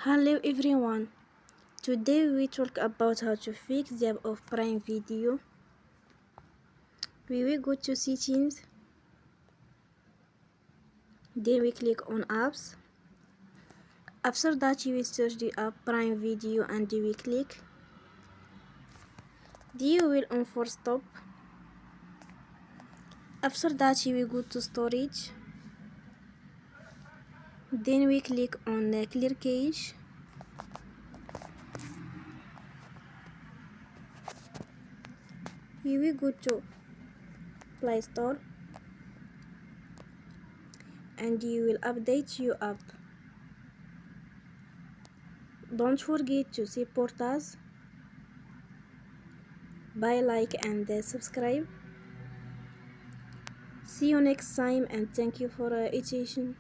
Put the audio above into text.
Hello everyone. Today we talk about how to fix the app of Prime Video. We will go to settings, then we click on apps. After that you will search the app Prime Video and you will click. Then you will enforce stop. After that you will go to storage. Then we click on clear cache. You will go to Play Store and you will update your app. Don't forget to support us by like and subscribe. See you next time and thank you for attention.